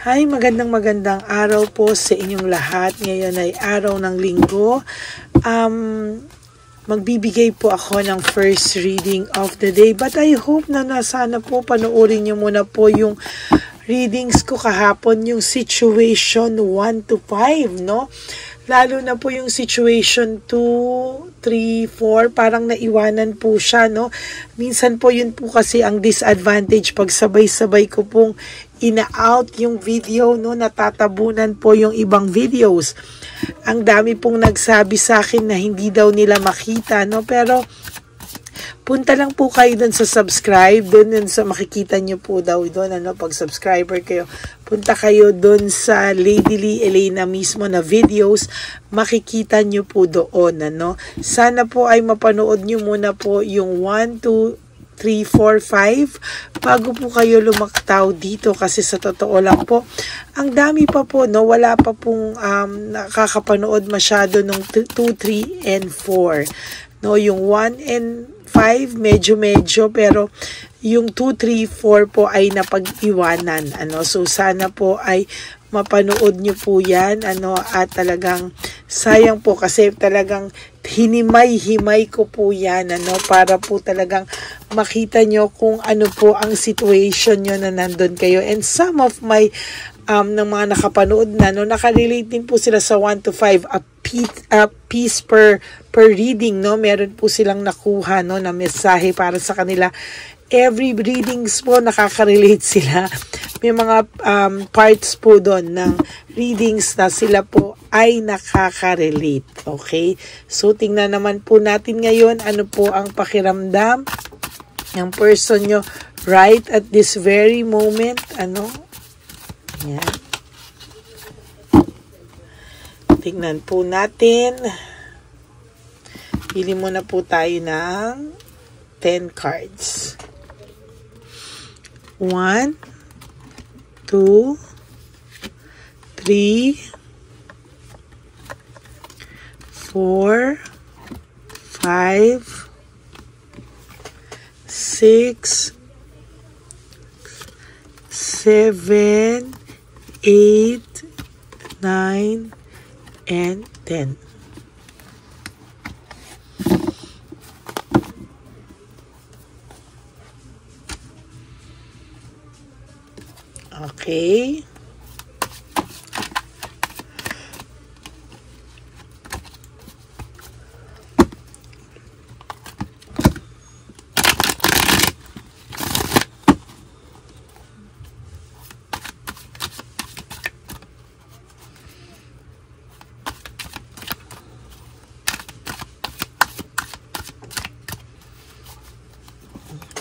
Hi, magandang araw po sa inyong lahat. Ngayon ay araw ng linggo. Magbibigay po ako ng first reading of the day. But I hope na sana po panoorin nyo muna po yung readings ko kahapon, yung situation 1 to 5, no? Lalo na po yung situation 2, 3, 4, parang naiwanan po siya, no? Minsan po yun po kasi ang disadvantage pag sabay-sabay ko pong ina-out yung video, no? Natatabunan po yung ibang videos. Ang dami pong nagsabi sa akin na hindi daw nila makita, no? Pero punta lang po kayo dun sa subscribe, dun sa makikita nyo po daw dun, pag subscriber kayo, punta kayo dun sa Lady Lee Elena mismo na videos, makikita nyo po doon, Sana po ay mapanood nyo muna po yung 1, 2, 3, 4, 5 bago po kayo lumaktaw dito kasi sa totoo lang po, ang dami pa po, wala pa pong nakakapanood masyado ng 2, 3, and 4. Yung 1 and 5 medyo pero yung 2, 3, 4 po ay napag-iwanan, so sana po ay mapanood nyo po yan, at talagang sayang po kasi talagang hinimay-himay ko po yan, para po talagang makita nyo kung ano po ang situation nyo na nandun kayo. And some of my ng mga nakapanood na, nakarelate din po sila sa 1 to 5, a piece per reading, meron po silang nakuha, na mensahe para sa kanila. Every readings po nakaka-relate sila. May mga parts po doon ng readings na sila po ay nakaka-relate. Okay? So, tingnan naman po natin ngayon ano po ang pakiramdam ng person nyo right at this very moment. Yan. Tingnan po natin. Pili muna po tayo ng 10 cards. 1, 2, 3, 4, 5, 6, 7, 8, 9, and 10. Okay.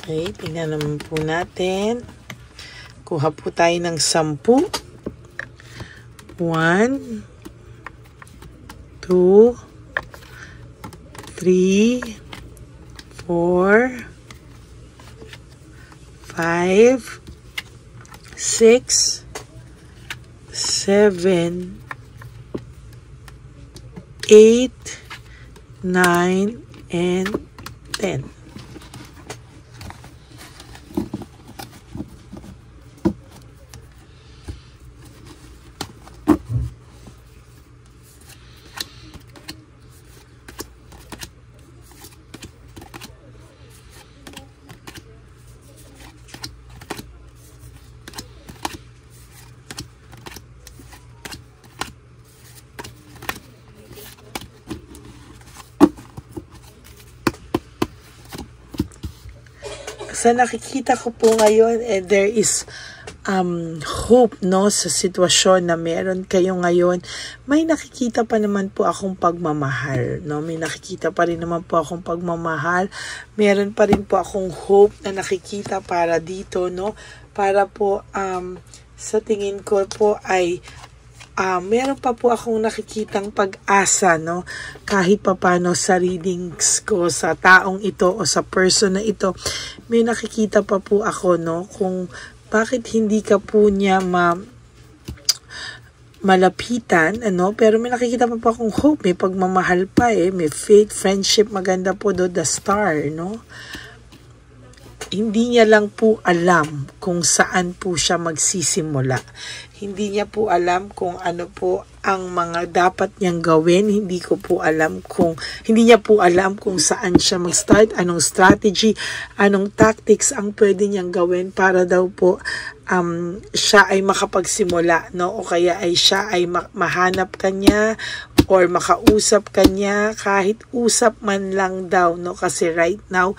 Okay, tingnan naman po natin. Kuha po tayo ng 10. 1, 2, 3, 4, 5, 6, 7, 8, 9, and 10. Sa nakikita ko po ngayon, there is hope, sa sitwasyon na meron kayo ngayon. May nakikita pa naman po akong pagmamahal, May nakikita pa rin naman po akong pagmamahal. Meron pa rin po akong hope na nakikita para dito, Para po, sa tingin ko po ay meron pa po akong nakikitang pag-asa, kahit papano sa readings ko sa taong ito o sa person na ito, may nakikita pa po ako, kung bakit hindi ka po niya malapitan, pero may nakikita pa po akong hope, may pagmamahal pa, may faith, friendship, maganda po do the star, hindi niya lang po alam kung saan po siya magsisimula. Hindi niya po alam kung ano po ang mga dapat niyang gawin. Hindi niya po alam kung saan siya mag-start, anong strategy, anong tactics ang pwede niyang gawin para daw po siya ay makapagsimula, no? O kaya ay siya ay mahanap kanya or makausap kanya, kahit usap man lang daw, no? Kasi right now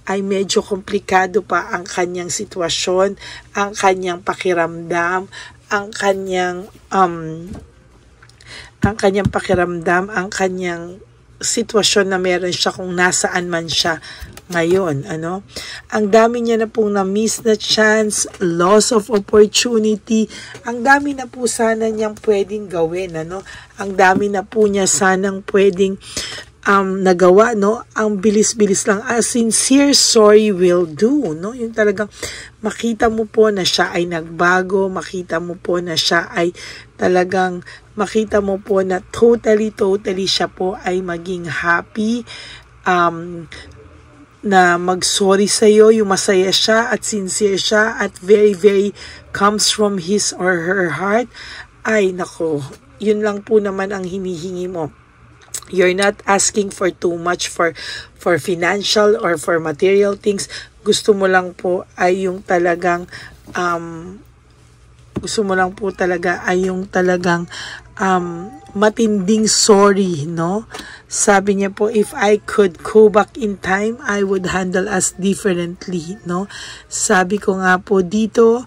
ay medyo komplikado pa ang kanyang sitwasyon, ang kanyang pakiramdam, ang kanyang sitwasyon na meron siya kung nasaan man siya ngayon, ano? Ang dami niya na pong na-miss na chance, loss of opportunity. Ang dami na po sana niyang pwedeng gawin, ano? Ang dami na po niya sanang pwedeng nagawa, no? Ang bilis-bilis lang. A sincere sorry will do, no? Yung talagang makita mo po na siya ay nagbago, makita mo po na siya ay talagang, makita mo po na totally siya po ay maging happy, na mag-sorry sa'yo, yung masaya siya at sincere siya at very comes from his or her heart. Ay, nako, yun lang po naman ang hinihingi mo. You're not asking for too much for financial or for material things. Gusto mo lang po ay yung talagang matinding sorry, no? Sabi niya po, if I could go back in time, I would handle us differently, no? Sabi ko nga po dito,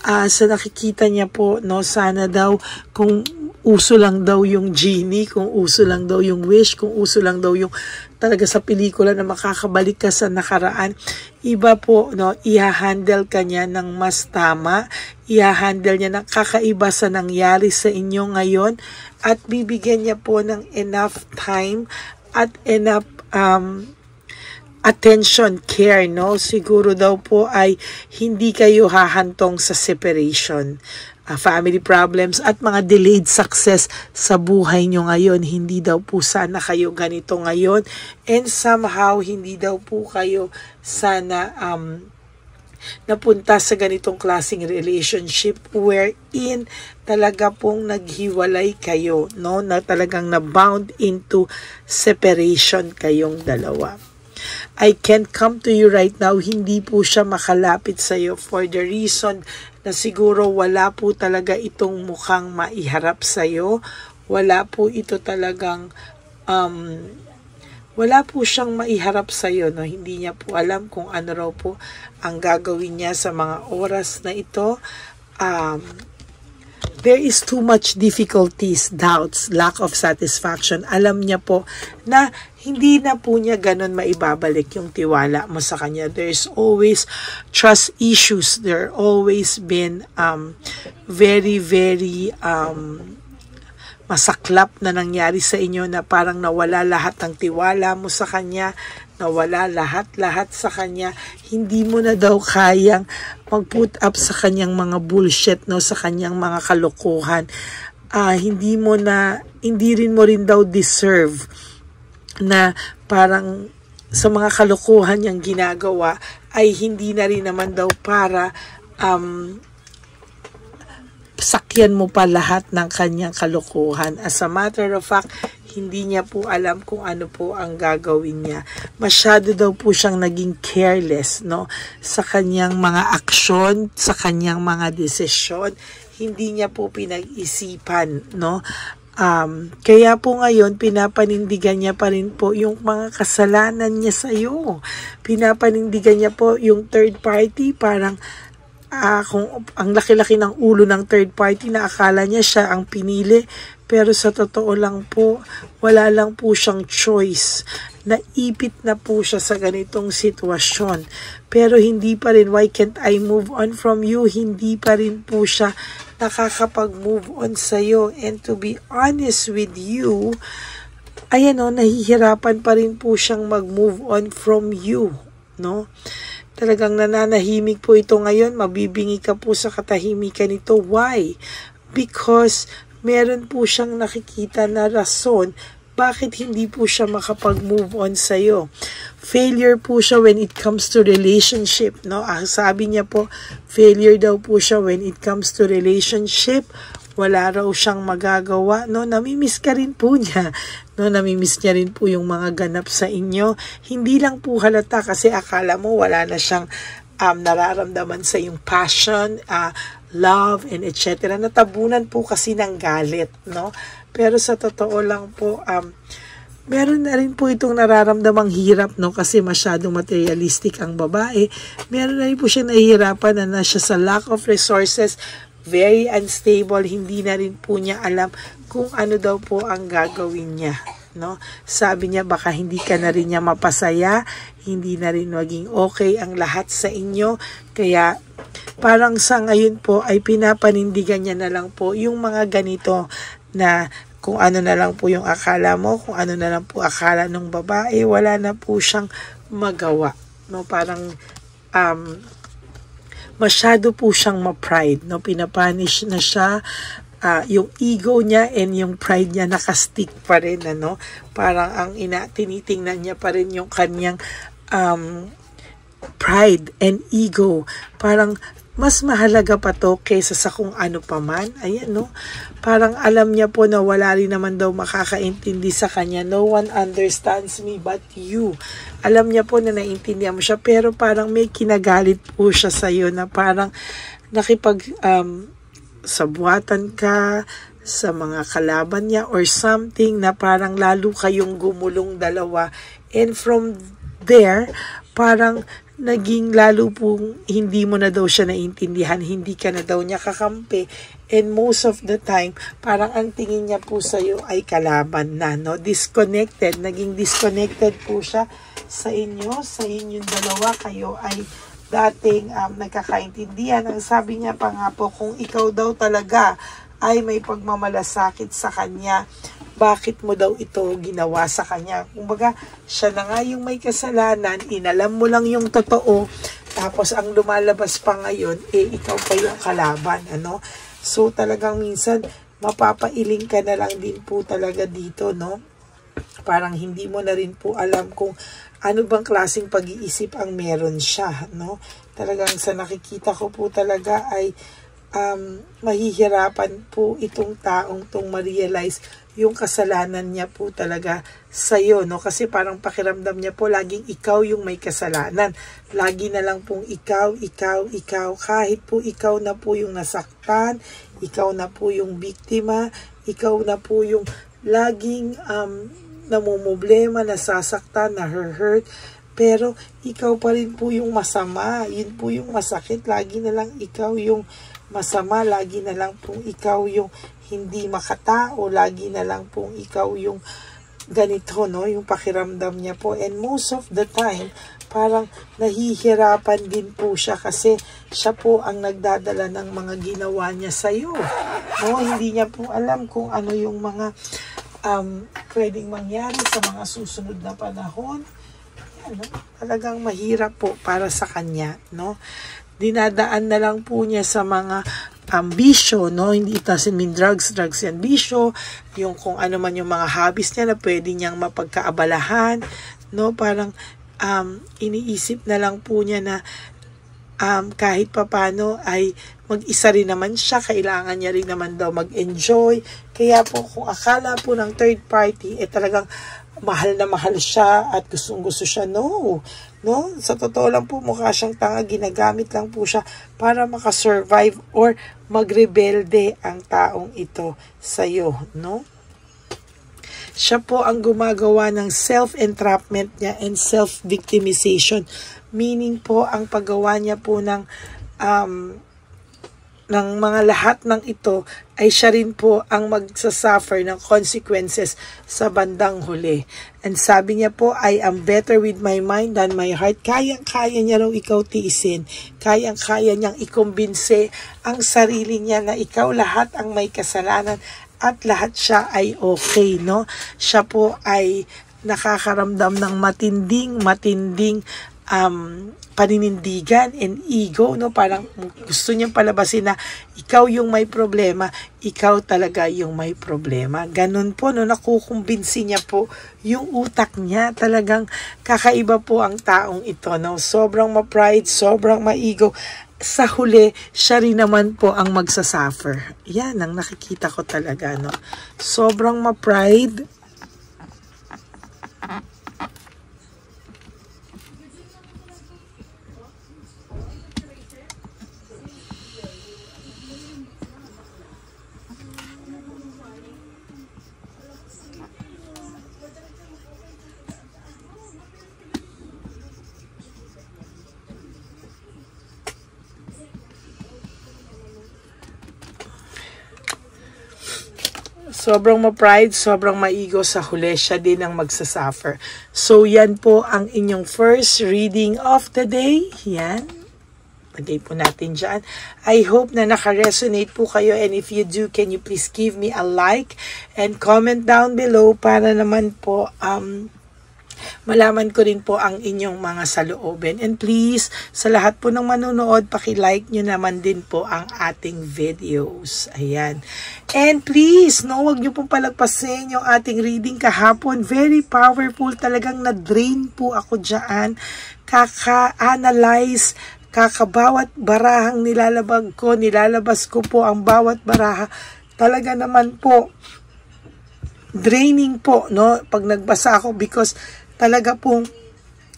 sa nakikita niya po, no, sana daw kung uso lang daw yung genie, kung uso lang daw yung wish, kung uso lang daw yung talaga sa pelikula na makakabalik ka sa nakaraan. Iba po, no, i-handle ka niya ng mas tama, i-handle niya ng kakaiba sa nangyari sa inyo ngayon, at bibigyan niya po ng enough time at enough attention, care, no? Siguro daw po ay hindi kayo hahantong sa separation, family problems at mga delayed success sa buhay nyo ngayon. Hindi daw po sana kayo ganito ngayon, and somehow hindi daw po kayo sana napunta sa ganitong klaseng relationship wherein talaga pong naghiwalay kayo, no? Na talagang na-bound into separation kayong dalawa. I can't come to you right now. Hindi po siya makalapit sa iyo for the reason na siguro wala po talaga itong mukhang maiharap sa iyo. Wala po ito talagang wala po siyang maiharap sa iyo, no? Hindi niya po alam kung ano raw po ang gagawin niya sa mga oras na ito. There is too much difficulties, doubts, lack of satisfaction. Alam niya po na hindi na po niya ganun maibabalik yung tiwala mo sa kanya. There's always trust issues. There always been very masaklap na nangyari sa inyo na parang nawala lahat ng tiwala mo sa kanya, nawala lahat sa kanya. Hindi mo na daw kayang mag-put up sa kanyang mga bullshit, no, sa kanyang mga kalokohan. Hindi rin mo rin daw deserve na parang sa mga kalokohan niyang ginagawa ay hindi na rin naman daw para sakyan mo pa lahat ng kanyang kalokohan. As a matter of fact, hindi niya po alam kung ano po ang gagawin niya. Masyado daw po siyang naging careless, no, sa kanyang mga aksyon, sa kanyang mga desisyon. Hindi niya po pinag-isipan, no. Kaya po ngayon, pinapanindigan niya pa rin po yung mga kasalanan niya sa iyo. Pinapanindigan niya po yung third party, parang kung ang laki-laki ng ulo ng third party na akala niya siya ang pinili, pero sa totoo lang po, wala lang po siyang choice. Naipit na po siya sa ganitong sitwasyon. Pero hindi pa rin, why can't I move on from you? Hindi pa rin po siya nakakapag-move on sa'yo. And to be honest with you, ayan o, nahihirapan pa rin po siyang mag-move on from you, no? Talagang nananahimik po ito ngayon. Mabibingi ka po sa katahimikan nito. Why? Because meron po siyang nakikita na rason bakit hindi po siya makapag-move on sa'yo? Failure po siya when it comes to relationship, no? Sabi niya po, failure daw po siya when it comes to relationship. Wala raw siyang magagawa, no? Namimiss ka rin po niya, no? Namimiss niya rin po yung mga ganap sa inyo. Hindi lang po halata kasi akala mo wala na siyang nararamdaman sa yung passion, love, and etc. Natabunan po kasi ng galit, no? Pero sa totoo lang po, meron na rin po itong nararamdamang hirap, no? Kasi masyadong materialistic ang babae. Meron na rin po siya nahihirapan na siya sa lack of resources, very unstable, hindi na rin po niya alam kung ano daw po ang gagawin niya, no? Sabi niya baka hindi ka na rin niya mapasaya, hindi na rin maging okay ang lahat sa inyo, kaya parang sa ngayon po ay pinapanindigan niya na lang po yung mga ganito na kung ano na lang po yung akala mo, kung ano na lang po akala ng babae, wala na po siyang magawa, no? Parang masyado po siyang ma-pride, no? Pinapanish na siya, yung ego niya and yung pride niya nakastick pa rin, ano? Parang ang tinitingnan niya pa rin yung kanyang pride and ego. Parang mas mahalaga pa to kaysa sa kung ano pa man. Ayan, no? Parang alam niya po na wala rin naman daw makakaintindi sa kanya. No one understands me but you. Alam niya po na naiintindihan mo siya, pero parang may kinagalit po siya sa'yo na parang sabuatan ka sa mga kalaban niya or something na parang lalo kayong gumulong dalawa. And from there, parang naging lalo pong hindi mo na daw siya naintindihan, hindi ka na daw niya kakampi, and most of the time, parang ang tingin niya po sa'yo ay kalaban na, no? Disconnected, naging disconnected po siya sa inyo, sa inyong dalawa, kayo ay dating nagkakaintindihan. Ang sabi niya pa nga po, kung ikaw daw talaga ay may pagmamalasakit sa kanya, bakit mo daw ito ginawa sa kanya? Kumbaga, siya na nga yung may kasalanan, inalam mo lang yung totoo, tapos ang lumalabas pa ngayon, ikaw pa yung kalaban, ano? So, talagang minsan, mapapailing ka na lang din po talaga dito, no? Parang hindi mo na rin po alam kung ano bang klaseng pag-iisip ang meron siya, no? Talagang sa nakikita ko po talaga ay mahihirapan po itong taong tong ma-realize yung kasalanan niya po talaga sa'yo, no? Kasi parang pakiramdam niya po, laging ikaw yung may kasalanan. Lagi na lang pong ikaw. Kahit po ikaw na po yung nasaktan, ikaw na po yung biktima, ikaw na po yung laging namumblema, nasasaktan, na-hurt, pero ikaw pa rin po yung masama. Yun po yung masakit. Lagi na lang ikaw yung masama, lagi na lang pong ikaw yung hindi makatao, lagi na lang pong ikaw yung ganito, no? Yung pakiramdam niya po. And most of the time, parang nahihirapan din po siya kasi siya po ang nagdadala ng mga ginawa niya sa'yo, no? Hindi niya po alam kung ano yung mga pwedeng mangyari sa mga susunod na panahon. Ano? Talagang mahirap po para sa kanya, no? Dinadaan na lang po niya sa mga bisyo, no? Hindi, it doesn't mean drugs yan bisyo, yung kung ano man yung mga hobbies niya na pwede niyang mapagkaabalahan, no? Parang iniisip na lang po niya na kahit papano ay mag-isa rin naman siya, kailangan niya rin naman daw mag-enjoy. Kaya po kung akala po ng third party, talagang mahal na mahal siya at gustong-gusto siya, no? Sa totoo lang po, mukha siyang tanga, ginagamit lang po siya para makasurvive or magrebelde ang taong ito sa'yo, no? Siya po ang gumagawa ng self-entrapment niya and self-victimization. Meaning po, ang paggawa niya po ng mga lahat ng ito ay siya rin po ang magsasuffer ng consequences sa bandang huli. And sabi niya po, I am better with my mind than my heart. Kayang-kaya niya raw ikaw tiisin. Kayang-kaya niyang ikumbinse ang sarili niya na ikaw lahat ang may kasalanan at lahat siya ay okay, no? Siya po ay nakakaramdam ng matinding paninindigan and ego, no? Parang gusto niyang palabasin na ikaw yung may problema, ikaw talaga yung may problema. Ganun po, no? Nakukumbinsi niya po yung utak niya. Talagang kakaiba po ang taong ito, no? Sobrang ma-pride, sobrang ma-ego. Sa huli, siya rin naman po ang magsasuffer. Yan ang nakikita ko talaga, no? Sobrang ma-pride. Sobrang ma-pride, sobrang ma-ego, sa huli siya din ang magsasuffer. So, yan po ang inyong first reading of the day. Yan. Lagay po natin dyan. I hope na naka-resonate po kayo, and if you do, can you please give me a like and comment down below para naman po malaman ko rin po ang inyong mga saloobin. And please, sa lahat po ng manonood, paki-like nyo naman din po ang ating videos. Ayan. And please, no, wag nyo pong palagpasin yung ating reading kahapon. Very powerful. Talagang na-drain po ako dyan. Kaka-analyze, kakabawat barahang nilalabas ko po ang bawat baraha. Talaga naman po, draining po, no, pag nagbasa ako, because talaga pong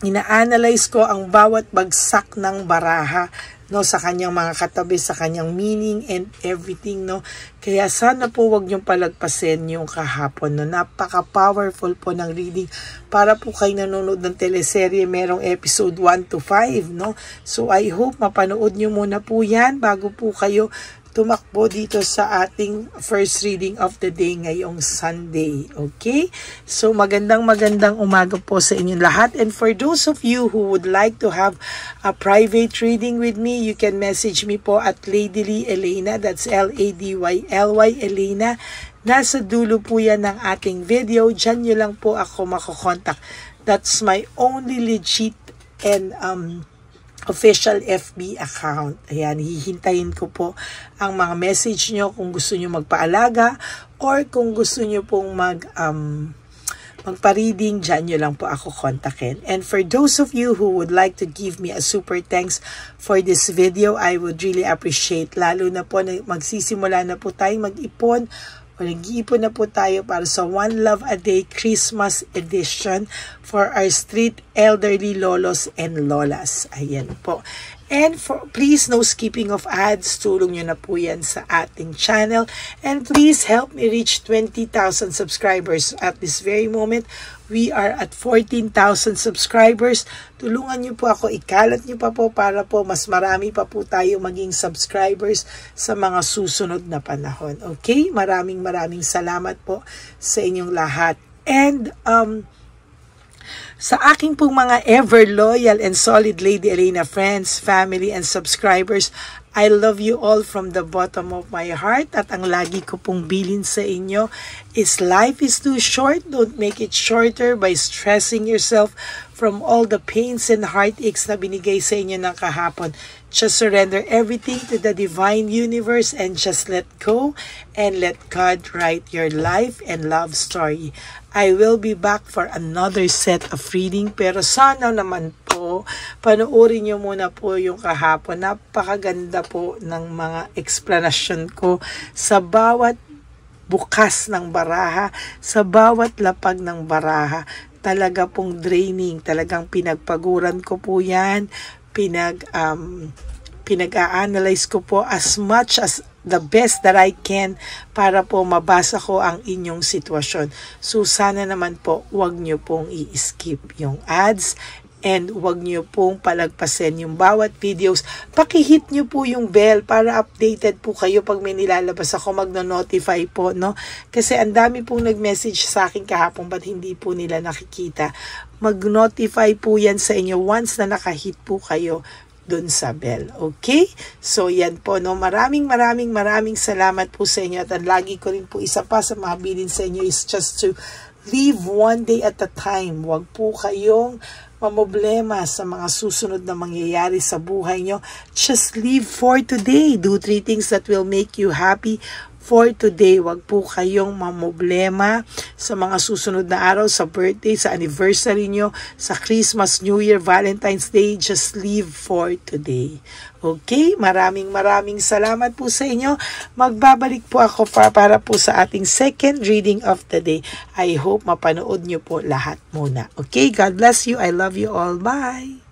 ina-analyze ko ang bawat bagsak ng baraha, no, sa kanyang mga katabi, sa kanyang meaning and everything, no. Kaya sana po wag niyong palagpasin yung kahapon, no. Napaka-powerful po ng reading. Para po kayo nanonood ng teleserye, merong episode 1 to 5, no. So I hope mapanood niyo muna po yan bago po kayo tumakbo dito sa ating first reading of the day ngayong Sunday. Okay? So, magandang umaga po sa inyong lahat. And for those of you who would like to have a private reading with me, you can message me po at Ladyly Elena. That's L-A-D-Y-L-Y Elena. Nasa dulo po yan ng ating video. Diyan nyo lang po ako makokontak. That's my only legit and official FB account. Ayan, hihintayin ko po ang mga message nyo kung gusto nyo magpaalaga or kung gusto nyo pong magpa-reading, dyan nyo lang po ako kontakin. And for those of you who would like to give me a super thanks for this video, I would really appreciate, lalo na po na magsisimula na po tayong mag-ipon o nag-iipon na po tayo para sa One Love a Day Christmas edition for our street elderly lolos and lolas. Ayan po. And please, no skipping of ads. Tulong nyo na po yan sa ating channel. And please help me reach 20,000 subscribers. At this very moment, we are at 14,000 subscribers. Tulungan nyo po ako, ikalat nyo pa po para po mas marami pa po tayo maging subscribers sa mga susunod na panahon. Okay? Maraming salamat po sa inyong lahat. And sa aking pong mga ever loyal and solid Lady Elena friends, family, and subscribers, I love you all from the bottom of my heart. At ang lagi ko pong bilin sa inyo is life is too short. Don't make it shorter by stressing yourself from all the pains and heartaches na binigay sa inyo ng kahapon. Just surrender everything to the divine universe and just let go and let God write your life and love story. I will be back for another set of reading, pero sana naman po panoorin nyo muna po yung kahapon. Napakaganda po ng mga explanation ko sa bawat bukas ng baraha, sa bawat lapag ng baraha. Talaga pong draining, talagang pinagpaguran ko po yan, pinag-a-analyze ko po as much as the best that I can para po mabasa ko ang inyong sitwasyon. So sana naman po wag nyo pong i-skip yung ads and wag nyo pong palagpasin yung bawat videos. Pakihit nyo po yung bell para updated po kayo pag may nilalabas ako, magno-notify po, no? Kasi ang dami pong nag-message sa akin kahapon but hindi po nila nakikita. Mag-notify po yan sa inyo once na nakahit po kayo dun sa bell. Okay? So, yan po, no? Maraming salamat po sa inyo. At ang lagi ko rin po isa pa sa mga bilin sa inyo is just to Live one day at a time. Huwag po kayong mamoblema sa mga susunod na mangyayari sa buhay nyo. Just live for today. Do 3 things that will make you happy for today. Huwag po kayong mamoblema sa mga susunod na araw, sa birthday, sa anniversary nyo, sa Christmas, New Year, Valentine's Day. Just live for today. Okay? Maraming salamat po sa inyo. Magbabalik po ako para po sa ating second reading of the day. I hope mapanood nyo po lahat muna. Okay? God bless you. I love you all. Bye!